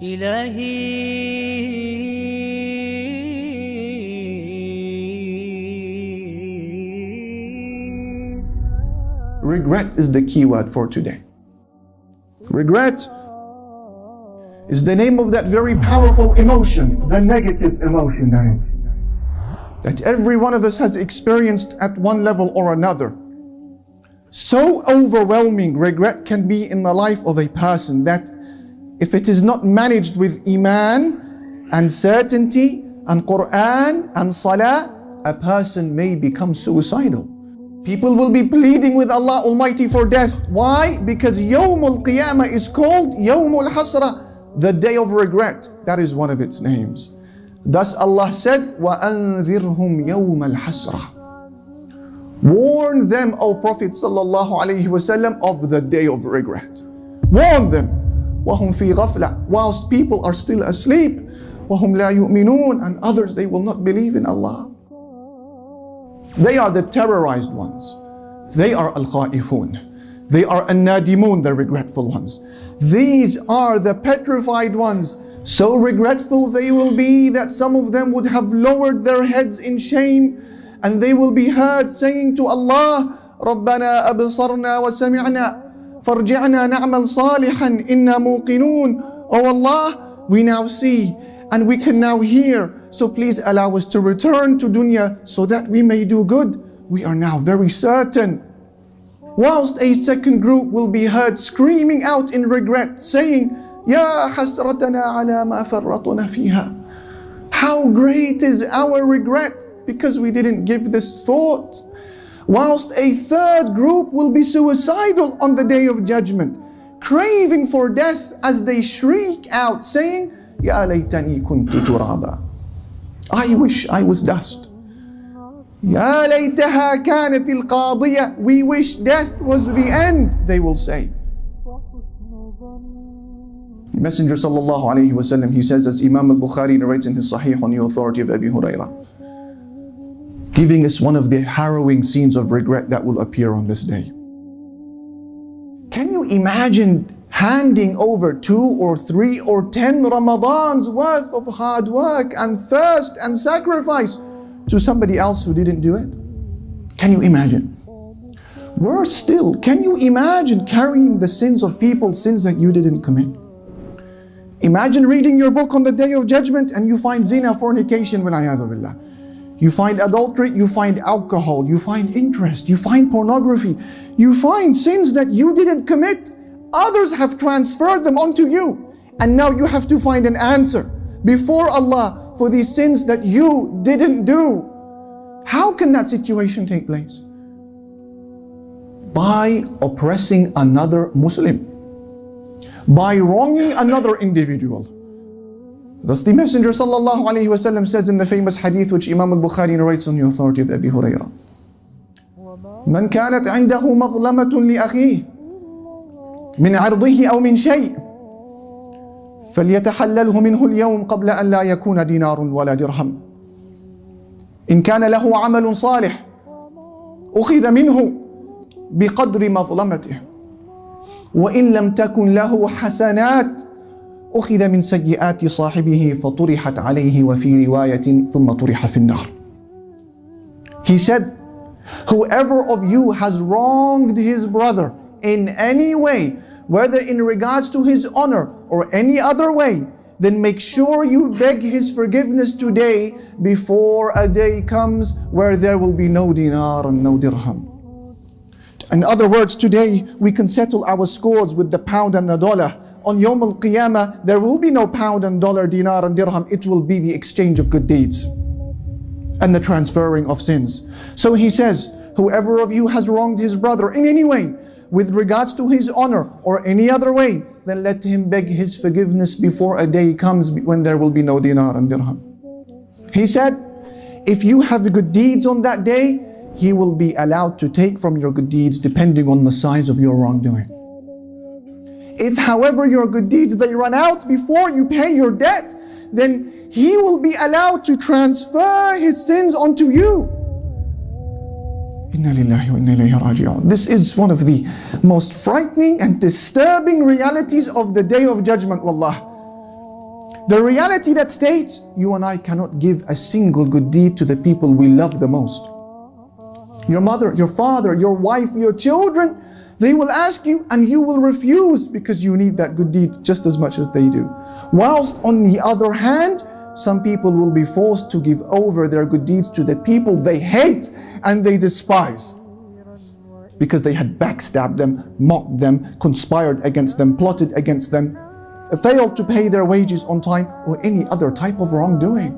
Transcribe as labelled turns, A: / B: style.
A: Regret is the key word for today. Regret is the name of that very powerful emotion, the negative emotion that every one of us has experienced at one level or another. So overwhelming regret can be in the life of a person that if it is not managed with Iman and certainty and Quran and Salah, a person may become suicidal. People will be pleading with Allah Almighty for death. Why? Because Yawm al-Qiyamah is called Yawm al-Hasra, the day of regret. That is one of its names. Thus Allah said, وَأَنذِرْهُمْ يَوْمَ الْحَسْرَةِ. Warn them, O Prophet sallallahu alaihi wasallam, of the day of regret. Warn them. وَهُمْ فِي غَفْلَةٍ. Whilst people are still asleep. وَهُمْ لَا يُؤْمِنُونَ. And others, they will not believe in Allah. They are the terrorized ones. They are al-khaifun. They are an-nadimun, the regretful ones. These are the petrified ones. So regretful they will be that some of them would have lowered their heads in shame, and they will be heard saying to Allah, رَبَّنَا أَبْصَرْنَا وَسَمِعْنَا فَارْجِعْنَا نَعْمَلْ صَالِحًا إِنَّا مُوقِنُونَ. Oh Allah, we now see and we can now hear. So please allow us to return to dunya so that we may do good. We are now very certain. Whilst a second group will be heard screaming out in regret, saying, Ya hasratana ala ma farratna fiha. How great is our regret because we didn't give this thought. Whilst a third group will be suicidal on the day of judgment, craving for death as they shriek out, saying, Ya laytani kuntu turaba. I wish I was dust. Ya laytaha kanat al-qadiyah. We wish death was the end, they will say. The Messenger sallallahu alayhi wa sallam, he says, as Imam al-Bukhari narrates in his Sahih on the authority of Abi Hurairah, giving us one of the harrowing scenes of regret that will appear on this day. Can you imagine handing over 2 or 3 or 10 Ramadans worth of hard work and thirst and sacrifice to somebody else who didn't do it? Can you imagine? Worse still, can you imagine carrying the sins of people, sins that you didn't commit? Imagine reading your book on the day of judgment and you find zina, fornication, wal-'iyadhu billah. You find adultery, you find alcohol, you find interest, you find pornography, you find sins that you didn't commit. Others have transferred them onto you. And now you have to find an answer before Allah for these sins that you didn't do. How can that situation take place? By oppressing another Muslim, by wronging another individual. Thus the Messenger sallallahu alayhi wa sallam says in the famous hadith which Imam al-Bukhari narrates on the authority of Abi Hurairah, من كانت عنده مظلمة لأخيه من عرضه أو من شيء فليتحلله منه اليوم قبل أن لا يكون دينار ولا درهم. إن كان له عمل صالح أخذ منه بقدر مظلمته وإن لم تكن له حسنات أخذ من سيئات صاحبه فطرحت عليه وفي رواية ثم طرح في النار. He said, whoever of you has wronged his brother in any way, whether in regards to his honor or any other way, then make sure you beg his forgiveness today before a day comes where there will be no dinar and no dirham. In other words, today we can settle our scores with the pound and the dollar. On Yawm al-Qiyamah, there will be no pound and dollar, dinar and dirham. It will be the exchange of good deeds and the transferring of sins. So he says, whoever of you has wronged his brother in any way, with regards to his honor or any other way, then let him beg his forgiveness before a day comes when there will be no dinar and dirham. He said, if you have good deeds on that day, he will be allowed to take from your good deeds depending on the size of your wrongdoing. If, however, your good deeds, they run out before you pay your debt, then he will be allowed to transfer his sins onto you. Inna lillahi wa inna ilayhi raji'un. This is one of the most frightening and disturbing realities of the Day of Judgment, wallah. The reality that states you and I cannot give a single good deed to the people we love the most. Your mother, your father, your wife, your children, they will ask you and you will refuse because you need that good deed just as much as they do. Whilst on the other hand, some people will be forced to give over their good deeds to the people they hate and they despise because they had backstabbed them, mocked them, conspired against them, plotted against them, failed to pay their wages on time, or any other type of wrongdoing.